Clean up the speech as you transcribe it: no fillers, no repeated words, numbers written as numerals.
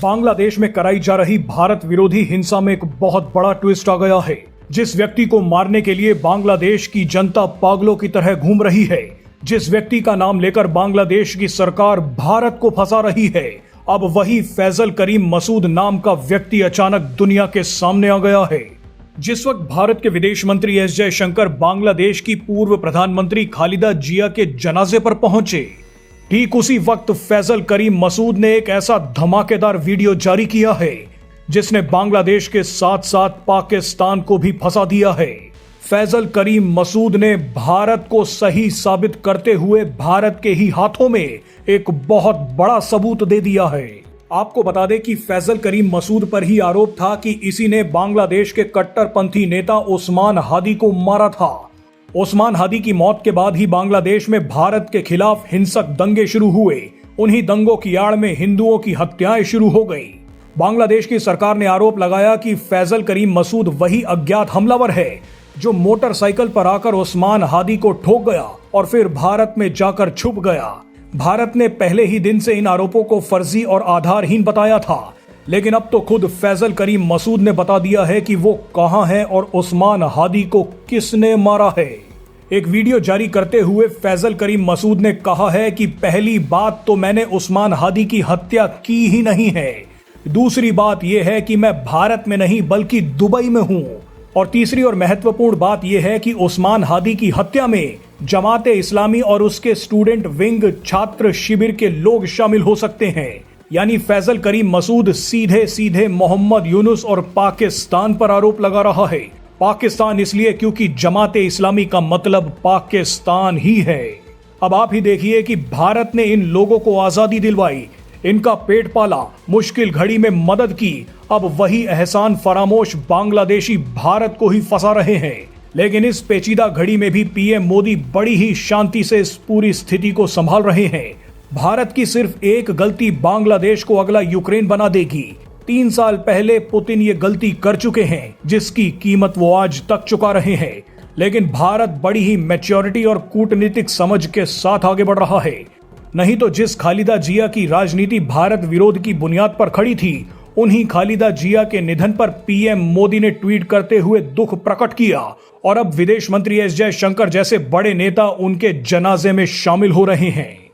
बांग्लादेश में कराई जा रही भारत विरोधी हिंसा में एक बहुत बड़ा ट्विस्ट आ गया है। जिस व्यक्ति को मारने के लिए बांग्लादेश की जनता पागलों की तरह घूम रही है, जिस व्यक्ति का नाम लेकर बांग्लादेश की सरकार भारत को फंसा रही है, अब वही फैजल करीम मसूद नाम का व्यक्ति अचानक दुनिया के सामने आ गया है। जिस वक्त भारत के विदेश मंत्री एस जयशंकर बांग्लादेश की पूर्व प्रधानमंत्री खालिदा जिया के जनाजे पर पहुंचे, ठीक उसी वक्त फैजल करीम मसूद ने एक ऐसा धमाकेदार वीडियो जारी किया है जिसने बांग्लादेश के साथ साथ पाकिस्तान को भी फंसा दिया है। फैजल करीम मसूद ने भारत को सही साबित करते हुए भारत के ही हाथों में एक बहुत बड़ा सबूत दे दिया है। आपको बता दें कि फैजल करीम मसूद पर ही आरोप था कि इसी ने बांग्लादेश के कट्टरपंथी नेता उस्मान हादी को मारा था। उस्मान हादी की मौत के बाद ही बांग्लादेश में भारत के खिलाफ हिंसक दंगे शुरू हुए। उन्हीं दंगों की आड़ में हिंदुओं की हत्याएं शुरू हो गई। बांग्लादेश की सरकार ने आरोप लगाया कि फैजल करीम मसूद वही अज्ञात हमलावर है जो मोटरसाइकिल पर आकर उस्मान हादी को ठोक गया और फिर भारत में जाकर छुप गया। भारत ने पहले ही दिन से इन आरोपों को फर्जी और आधारहीन बताया था, लेकिन अब तो खुद फैजल करीम मसूद ने बता दिया है कि वो कहां है और उस्मान हादी को किसने मारा है। एक वीडियो जारी करते हुए फैजल करीम मसूद ने कहा है कि पहली बात तो मैंने उस्मान हादी की हत्या की ही नहीं है, दूसरी बात यह है कि मैं भारत में नहीं बल्कि दुबई में हूं, और तीसरी और महत्वपूर्ण बात यह है कि उस्मान हादी की हत्या में जमाते इस्लामी और उसके स्टूडेंट विंग छात्र शिविर के लोग शामिल हो सकते हैं। यानी फैजल करीम मसूद सीधे सीधे मोहम्मद यूनुस और पाकिस्तान पर आरोप लगा रहा है। पाकिस्तान इसलिए क्योंकि जमाते इस्लामी का मतलब पाकिस्तान ही है। अब आप ही देखिए कि भारत ने इन लोगों को आजादी दिलवाई, इनका पेट पाला, मुश्किल घड़ी में मदद की, अब वही एहसान फरामोश बांग्लादेशी भारत को ही फंसा रहे हैं। लेकिन इस पेचीदा घड़ी में भी पीएम मोदी बड़ी ही शांति से इस पूरी स्थिति को संभाल रहे हैं। भारत की सिर्फ एक गलती बांग्लादेश को अगला यूक्रेन बना देगी। 3 साल पहले पुतिन ये गलती कर चुके हैं जिसकी कीमत वो आज तक चुका रहे हैं। लेकिन भारत बड़ी ही मैच्योरिटी और कूटनीतिक समझ के साथ आगे बढ़ रहा है। नहीं तो जिस खालिदा जिया की राजनीति भारत विरोध की बुनियाद पर खड़ी थी, उन्हीं खालिदा जिया के निधन पर पीएम मोदी ने ट्वीट करते हुए दुख प्रकट किया और अब विदेश मंत्री एस जयशंकर जैसे बड़े नेता उनके जनाजे में शामिल हो रहे हैं।